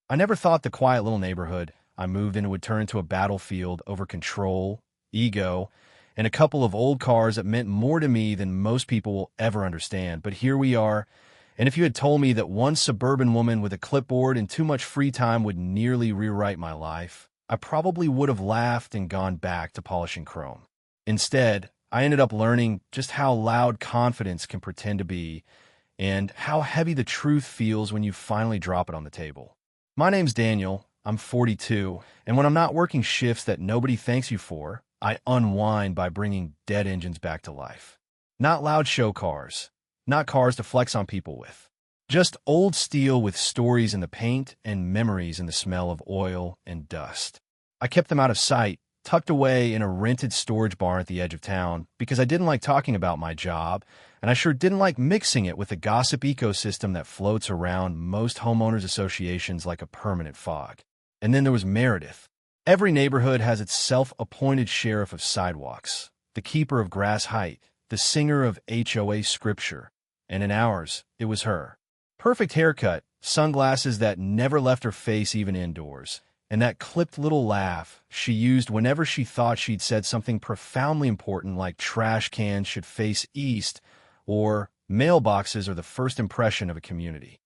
I never thought the quiet little neighborhood I moved in would turn into a battlefield over control, ego, and a couple of old cars that meant more to me than most people will ever understand. But here we are, and if you had told me that one suburban woman with a clipboard and too much free time would nearly rewrite my life, I probably would have laughed and gone back to polishing chrome. Instead, I ended up learning just how loud confidence can pretend to be and how heavy the truth feels when you finally drop it on the table. My name's Daniel, I'm 42, and when I'm not working shifts that nobody thanks you for, I unwind by bringing dead engines back to life. Not loud show cars, not cars to flex on people with. Just old steel with stories in the paint and memories in the smell of oil and dust. I kept them out of sight, tucked away in a rented storage barn at the edge of town, because I didn't like talking about my job, and I sure didn't like mixing it with the gossip ecosystem that floats around most homeowners associations like a permanent fog. And then there was Meredith. Every neighborhood has its self-appointed sheriff of sidewalks, the keeper of grass height, the singer of HOA scripture, and in ours, it was her. Perfect haircut, sunglasses that never left her face even indoors, and that clipped little laugh she used whenever she thought she'd said something profoundly important like trash cans should face east or mailboxes are the first impression of a community.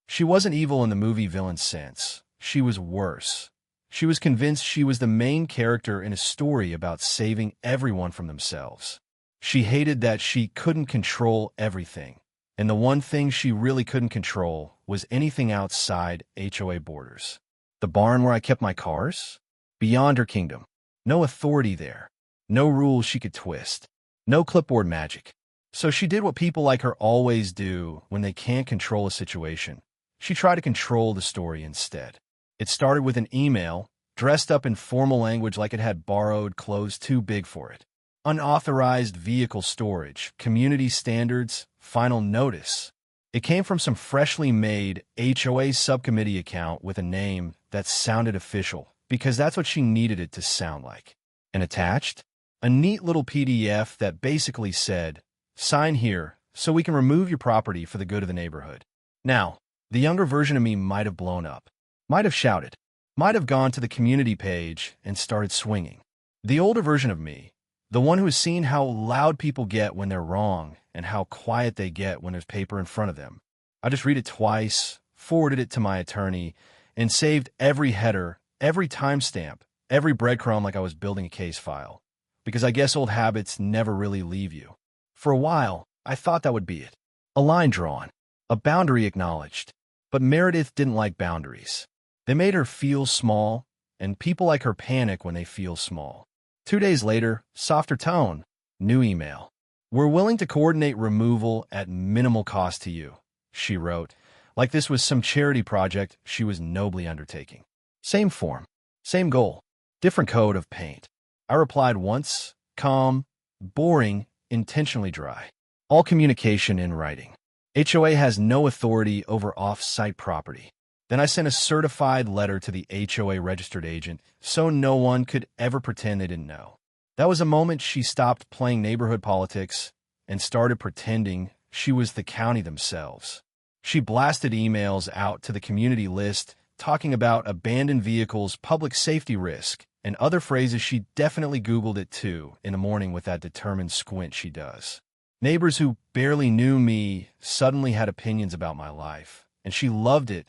She wasn't evil in the movie villain sense. She was worse. She was convinced she was the main character in a story about saving everyone from themselves. She hated that she couldn't control everything, and the one thing she really couldn't control was anything outside HOA borders. The barn where I kept my cars? Beyond her kingdom. No authority there. No rules she could twist. No clipboard magic. So she did what people like her always do when they can't control a situation. She tried to control the story instead. It started with an email, dressed up in formal language like it had borrowed clothes too big for it. Unauthorized vehicle storage, community standards, final notice. It came from some freshly made HOA subcommittee account with a name that sounded official, because that's what she needed it to sound like. And attached? A neat little PDF that basically said, "Sign here so we can remove your property for the good of the neighborhood." Now, the younger version of me might have blown up, might have shouted, might have gone to the community page and started swinging. The older version of me, the one who has seen how loud people get when they're wrong and how quiet they get when there's paper in front of them. I just read it twice, forwarded it to my attorney, and saved every header, every timestamp, every breadcrumb like I was building a case file. Because I guess old habits never really leave you. For a while, I thought that would be it. A line drawn, a boundary acknowledged. But Meredith didn't like boundaries. They made her feel small, and people like her panic when they feel small. 2 days later, softer tone, new email. "We're willing to coordinate removal at minimal cost to you," she wrote, like this was some charity project she was nobly undertaking. Same form, same goal, different coat of paint. I replied once, calm, boring, intentionally dry. All communication in writing. HOA has no authority over off-site property. Then I sent a certified letter to the HOA registered agent so no one could ever pretend they didn't know. That was a moment she stopped playing neighborhood politics and started pretending she was the county themselves. She blasted emails out to the community list talking about abandoned vehicles, public safety risk, and other phrases she definitely Googled it too in the morning with that determined squint she does. Neighbors who barely knew me suddenly had opinions about my life, and she loved it.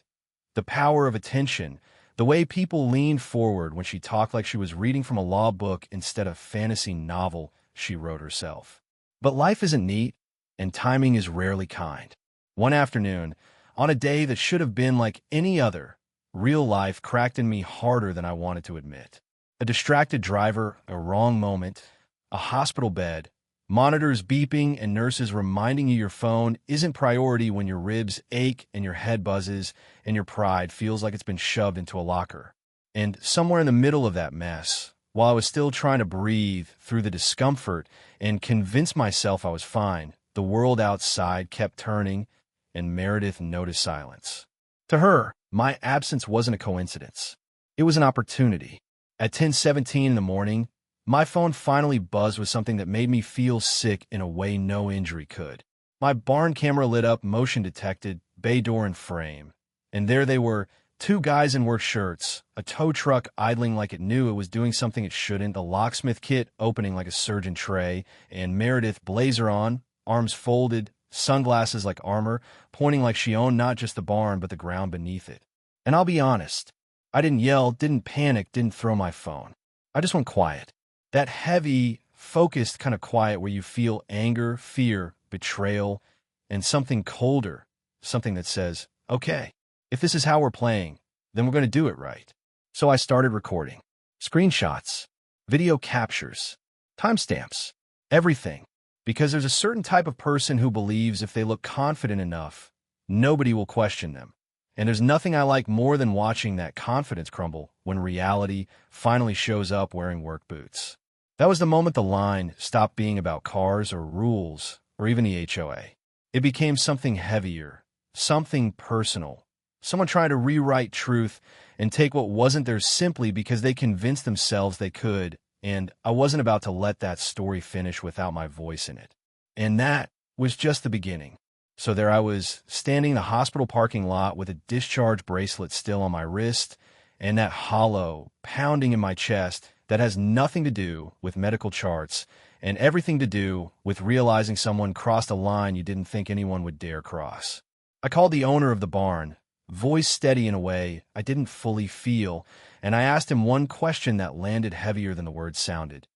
The power of attention, the way people leaned forward when she talked like she was reading from a law book instead of fantasy novel she wrote herself. But life isn't neat, and timing is rarely kind. One afternoon, on a day that should have been like any other, real life cracked in me harder than I wanted to admit. A distracted driver, a wrong moment, a hospital bed, monitors beeping and nurses reminding you your phone isn't priority when your ribs ache and your head buzzes and your pride feels like it's been shoved into a locker. And somewhere in the middle of that mess, while I was still trying to breathe through the discomfort and convince myself I was fine, the world outside kept turning and Meredith noticed silence. To her, my absence wasn't a coincidence. It was an opportunity. At 10:17 in the morning, my phone finally buzzed with something that made me feel sick in a way no injury could. My barn camera lit up, motion detected, bay door in frame. And there they were, Two guys in work shirts, a tow truck idling like it knew it was doing something it shouldn't, a locksmith kit opening like a surgeon tray, and Meredith blazer on, arms folded, sunglasses like armor, pointing like she owned not just the barn but the ground beneath it. And I'll be honest, I didn't yell, didn't panic, didn't throw my phone. I just went quiet. That heavy, focused kind of quiet where you feel anger, fear, betrayal, and something colder, something that says, okay, if this is how we're playing, then we're going to do it right. So I started recording. Screenshots, video captures, timestamps, everything. Because there's a certain type of person who believes if they look confident enough, nobody will question them. And there's nothing I like more than watching that confidence crumble when reality finally shows up wearing work boots. That was the moment the line stopped being about cars or rules or even the HOA. It became something heavier, something personal. Someone trying to rewrite truth and take what wasn't theirs simply because they convinced themselves they could, and I wasn't about to let that story finish without my voice in it. And that was just the beginning. So there I was, standing in a hospital parking lot with a discharge bracelet still on my wrist, and that hollow, pounding in my chest that has nothing to do with medical charts and everything to do with realizing someone crossed a line you didn't think anyone would dare cross. I called the owner of the barn, voice steady in a way I didn't fully feel, and I asked him one question that landed heavier than the words sounded.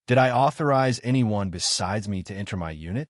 Did I authorize anyone besides me to enter my unit?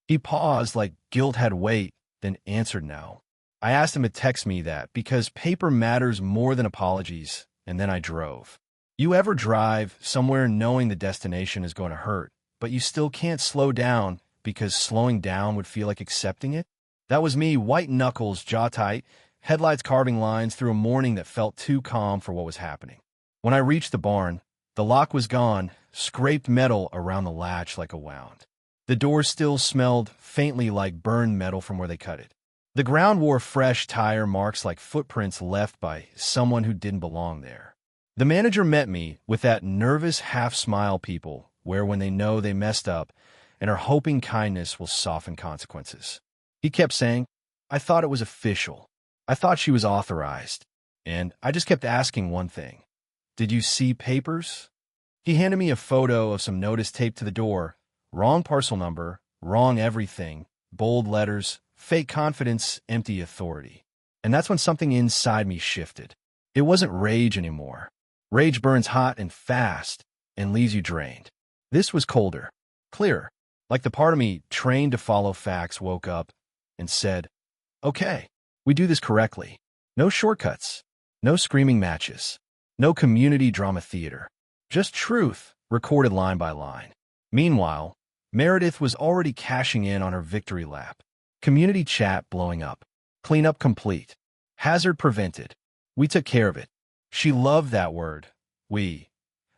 He paused like guilt had weight, then answered no. I asked him to text me that because paper matters more than apologies, and then I drove. You ever drive somewhere knowing the destination is going to hurt, but you still can't slow down because slowing down would feel like accepting it? That was me, white knuckles, jaw tight, headlights carving lines through a morning that felt too calm for what was happening. When I reached the barn, the lock was gone, scraped metal around the latch like a wound. The door still smelled faintly like burned metal from where they cut it. The ground wore fresh tire marks like footprints left by someone who didn't belong there. The manager met me with that nervous half-smile people wear when they know they messed up and are hoping kindness will soften consequences. He kept saying, I thought it was official. I thought she was authorized. And I just kept asking one thing. Did you see papers? He handed me a photo of some notice taped to the door. Wrong parcel number, wrong everything, bold letters, fake confidence, empty authority. And that's when something inside me shifted. It wasn't rage anymore. Rage burns hot and fast and leaves you drained. This was colder, clearer, like the part of me trained to follow facts woke up and said, okay, we do this correctly. No shortcuts, no screaming matches, no community drama theater, just truth recorded line by line. Meanwhile, Meredith was already cashing in on her victory lap. Community chat blowing up. Cleanup complete. Hazard prevented. We took care of it. She loved that word, we,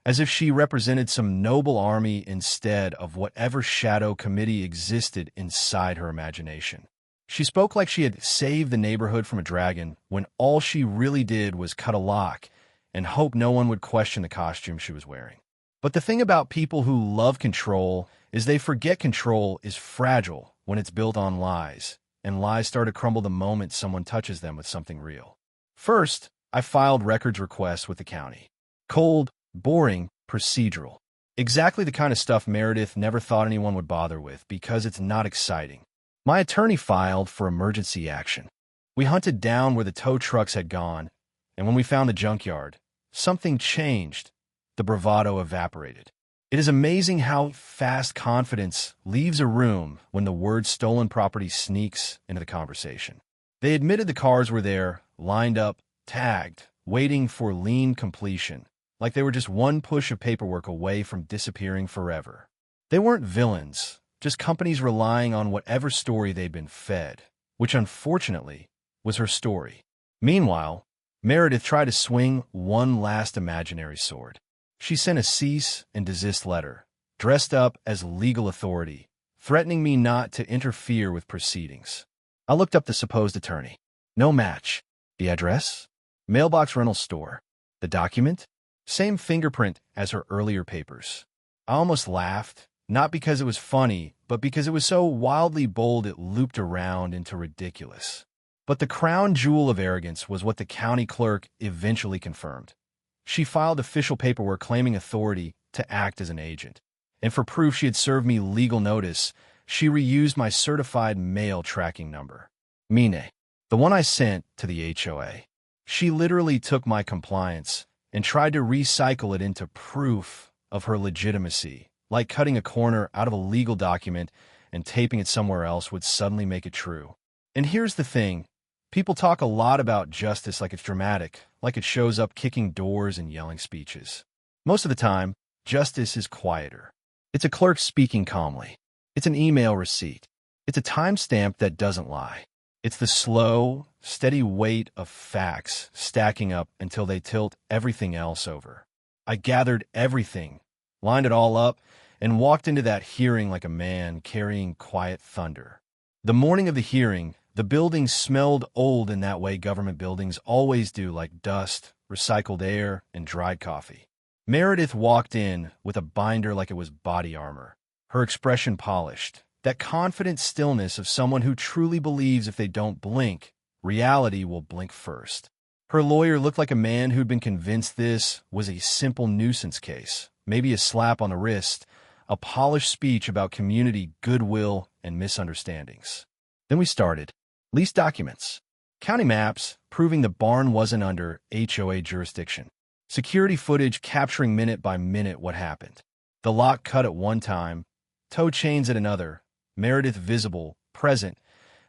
as if she represented some noble army instead of whatever shadow committee existed inside her imagination. She spoke like she had saved the neighborhood from a dragon when all she really did was cut a lock and hope no one would question the costume she was wearing. But the thing about people who love control is they forget control is fragile when it's built on lies, and lies start to crumble the moment someone touches them with something real. First, I filed records requests with the county. Cold, boring, procedural. Exactly the kind of stuff Meredith never thought anyone would bother with because it's not exciting. My attorney filed for emergency action. We hunted down where the tow trucks had gone, and when we found the junkyard, something changed. The bravado evaporated. It is amazing how fast confidence leaves a room when the word stolen property sneaks into the conversation. They admitted the cars were there, lined up, tagged, waiting for lien completion, like they were just one push of paperwork away from disappearing forever. They weren't villains, just companies relying on whatever story they'd been fed, which unfortunately was her story. Meanwhile, Meredith tried to swing one last imaginary sword. She sent a cease and desist letter, dressed up as legal authority, threatening me not to interfere with proceedings. I looked up the supposed attorney. No match. The address? Mailbox rental store. The document? Same fingerprint as her earlier papers. I almost laughed, not because it was funny, but because it was so wildly bold it looped around into ridiculous. But the crown jewel of arrogance was what the county clerk eventually confirmed. She filed official paperwork claiming authority to act as an agent. And for proof she had served me legal notice, she reused my certified mail tracking number. Mine, the one I sent to the HOA. She literally took my compliance and tried to recycle it into proof of her legitimacy, like cutting a corner out of a legal document and taping it somewhere else would suddenly make it true. And here's the thing. People talk a lot about justice like it's dramatic, like it shows up kicking doors and yelling speeches. Most of the time, justice is quieter. It's a clerk speaking calmly. It's an email receipt. It's a timestamp that doesn't lie. It's the slow, steady weight of facts stacking up until they tilt everything else over. I gathered everything, lined it all up, and walked into that hearing like a man carrying quiet thunder. The morning of the hearing, the building smelled old in that way government buildings always do, like dust, recycled air, and dried coffee. Meredith walked in with a binder like it was body armor, her expression polished, that confident stillness of someone who truly believes if they don't blink, reality will blink first. Her lawyer looked like a man who'd been convinced this was a simple nuisance case, maybe a slap on the wrist, a polished speech about community goodwill and misunderstandings. Then we started. Lease documents. County maps proving the barn wasn't under HOA jurisdiction. Security footage capturing minute by minute what happened. The lock cut at one time, tow chains at another, Meredith visible, present,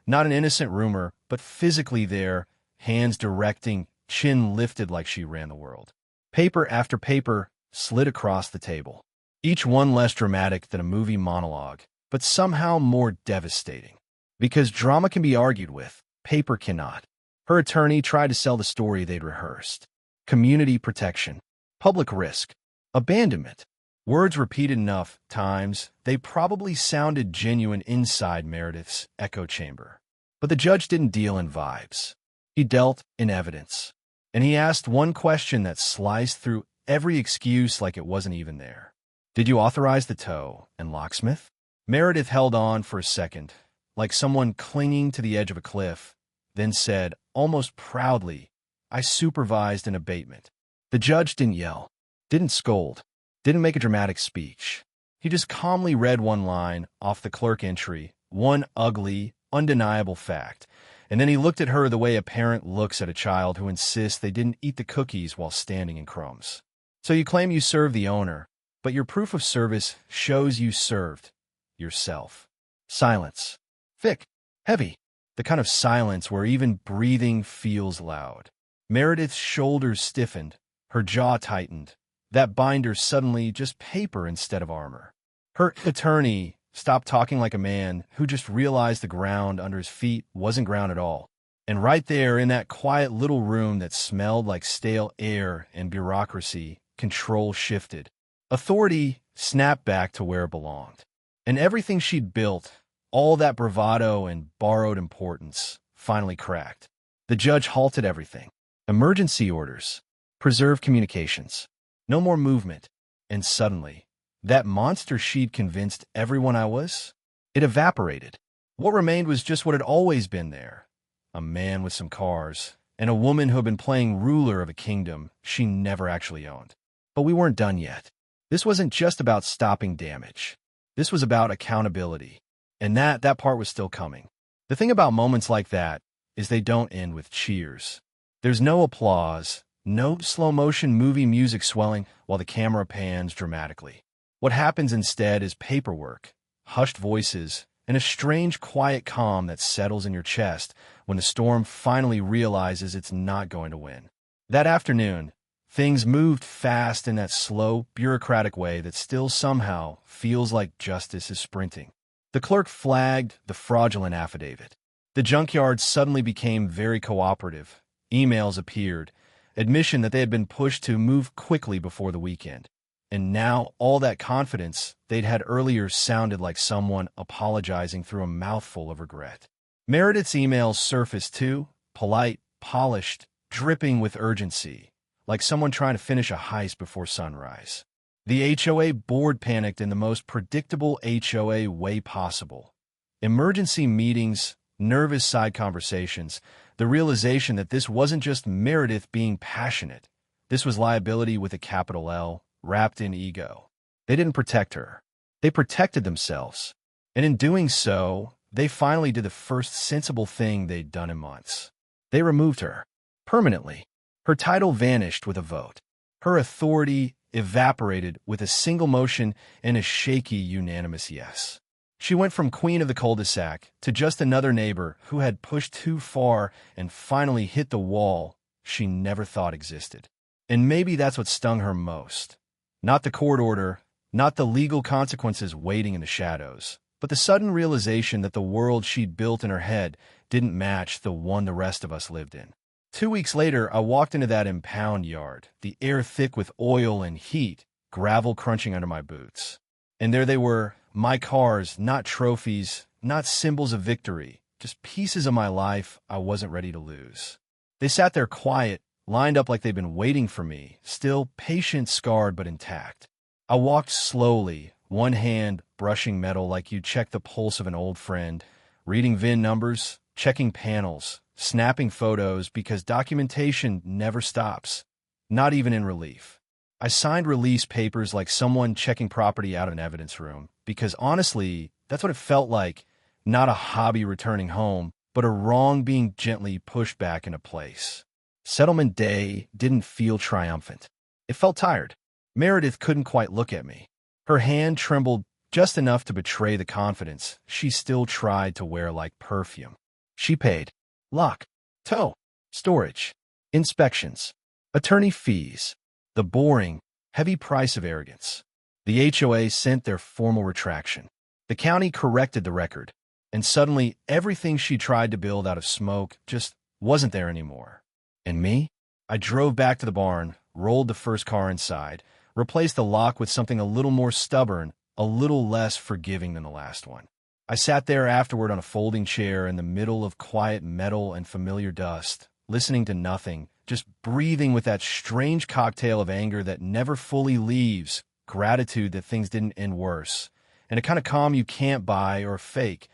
not an innocent rumor, but physically there, hands directing, chin lifted like she ran the world. Paper after paper slid across the table, each one less dramatic than a movie monologue, but somehow more devastating. Because drama can be argued with, paper cannot. Her attorney tried to sell the story they'd rehearsed. Community protection, public risk, abandonment. Words repeated enough times, they probably sounded genuine inside Meredith's echo chamber. But the judge didn't deal in vibes. He dealt in evidence. And he asked one question that sliced through every excuse like it wasn't even there. Did you authorize the tow and locksmith? Meredith held on for a second, like someone clinging to the edge of a cliff, then said, almost proudly, I supervised an abatement. The judge didn't yell, didn't scold, didn't make a dramatic speech. He just calmly read one line off the clerk entry, one ugly, undeniable fact, and then he looked at her the way a parent looks at a child who insists they didn't eat the cookies while standing in crumbs. So you claim you served the owner, but your proof of service shows you served yourself. Silence. Thick, heavy, the kind of silence where even breathing feels loud. Meredith's shoulders stiffened, her jaw tightened, that binder suddenly just paper instead of armor. Her attorney stopped talking like a man who just realized the ground under his feet wasn't ground at all. And right there in that quiet little room that smelled like stale air and bureaucracy, control shifted. Authority snapped back to where it belonged. And everything she'd built, all that bravado and borrowed importance, finally cracked. The judge halted everything. Emergency orders. Preserve communications. No more movement. And suddenly, that monster she'd convinced everyone I was, it evaporated. What remained was just what had always been there. A man with some cars, and a woman who had been playing ruler of a kingdom she never actually owned. But we weren't done yet. This wasn't just about stopping damage. This was about accountability. And that part was still coming. The thing about moments like that is they don't end with cheers. There's no applause, no slow-motion movie music swelling while the camera pans dramatically. What happens instead is paperwork, hushed voices, and a strange quiet calm that settles in your chest when the storm finally realizes it's not going to win. That afternoon, things moved fast in that slow, bureaucratic way that still somehow feels like justice is sprinting. The clerk flagged the fraudulent affidavit. The junkyard suddenly became very cooperative. Emails appeared, admission that they had been pushed to move quickly before the weekend. And now all that confidence they'd had earlier sounded like someone apologizing through a mouthful of regret. Meredith's emails surfaced too, polite, polished, dripping with urgency, like someone trying to finish a heist before sunrise. The HOA board panicked in the most predictable HOA way possible. Emergency meetings, nervous side conversations, The realization that this wasn't just Meredith being passionate. This was liability with a capital L, wrapped in ego. They didn't protect her. They protected themselves. And in doing so, they finally did the first sensible thing they'd done in months. They removed her. Permanently. Her title vanished with a vote. Her authority evaporated with a single motion and a shaky unanimous yes. She went from queen of the cul-de-sac to just another neighbor who had pushed too far and finally hit the wall she never thought existed. And maybe that's what stung her most. Not the court order, not the legal consequences waiting in the shadows, but the sudden realization that the world she'd built in her head didn't match the one the rest of us lived in. 2 weeks later, I walked into that impound yard, the air thick with oil and heat, gravel crunching under my boots. And there they were, my cars, not trophies, not symbols of victory, just pieces of my life I wasn't ready to lose. They sat there quiet, lined up like they'd been waiting for me, still patient, scarred, but intact. I walked slowly, one hand brushing metal like you'd check the pulse of an old friend, reading VIN numbers, checking panels, snapping photos because documentation never stops, not even in relief. I signed release papers like someone checking property out of an evidence room because honestly, that's what it felt like, not a hobby returning home, but a wrong being gently pushed back into place. Settlement day didn't feel triumphant. It felt tired. Meredith couldn't quite look at me. Her hand trembled just enough to betray the confidence she still tried to wear like perfume. She paid. Lock, tow, storage, inspections, attorney fees, the boring, heavy price of arrogance. The HOA sent their formal retraction. The county corrected the record, and suddenly everything she tried to build out of smoke just wasn't there anymore. And me? I drove back to the barn, rolled the first car inside, replaced the lock with something a little more stubborn, a little less forgiving than the last one. I sat there afterward on a folding chair in the middle of quiet metal and familiar dust, listening to nothing, just breathing with that strange cocktail of anger that never fully leaves, gratitude that things didn't end worse, and a kind of calm you can't buy or fake,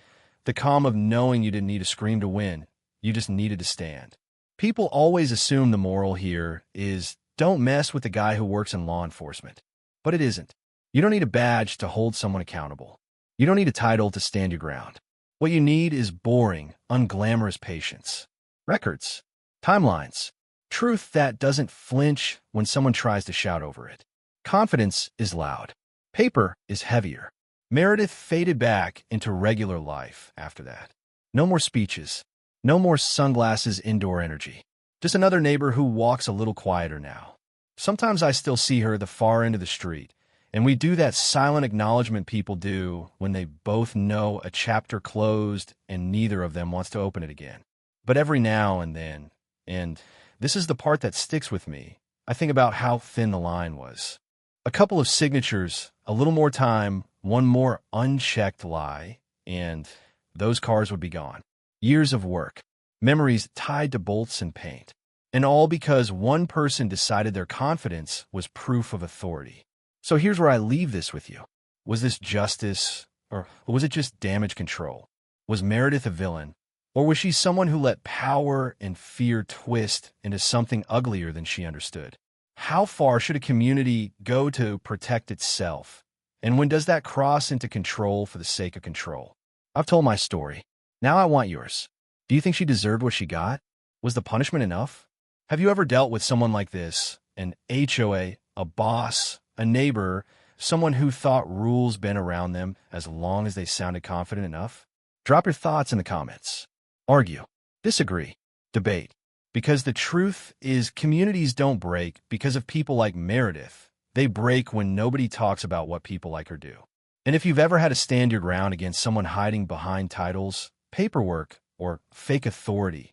the calm of knowing you didn't need to scream to win, you just needed to stand. People always assume the moral here is don't mess with the guy who works in law enforcement. But it isn't. You don't need a badge to hold someone accountable. You don't need a title to stand your ground. What you need is boring, unglamorous patience. Records. Timelines. Truth that doesn't flinch when someone tries to shout over it. Confidence is loud. Paper is heavier. Meredith faded back into regular life after that. No more speeches. No more sunglasses indoor energy. Just another neighbor who walks a little quieter now. Sometimes I still see her at the far end of the street, and we do that silent acknowledgement people do when they both know a chapter closed and neither of them wants to open it again. But every now and then, and this is the part that sticks with me, I think about how thin the line was. A couple of signatures, a little more time, one more unchecked lie, and those cars would be gone. Years of work, memories tied to bolts and paint, and all because one person decided their confidence was proof of authority. So here's where I leave this with you. Was this justice, or was it just damage control? Was Meredith a villain, or was she someone who let power and fear twist into something uglier than she understood? How far should a community go to protect itself? And when does that cross into control for the sake of control? I've told my story. Now I want yours. Do you think she deserved what she got? Was the punishment enough? Have you ever dealt with someone like this? An HOA, a boss, a neighbor, someone who thought rules bent around them as long as they sounded confident enough? Drop your thoughts in the comments. Argue. Disagree. Debate. Because the truth is communities don't break because of people like Meredith. They break when nobody talks about what people like her do. And if you've ever had to stand your ground against someone hiding behind titles, paperwork, or fake authority,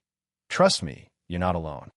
trust me, you're not alone.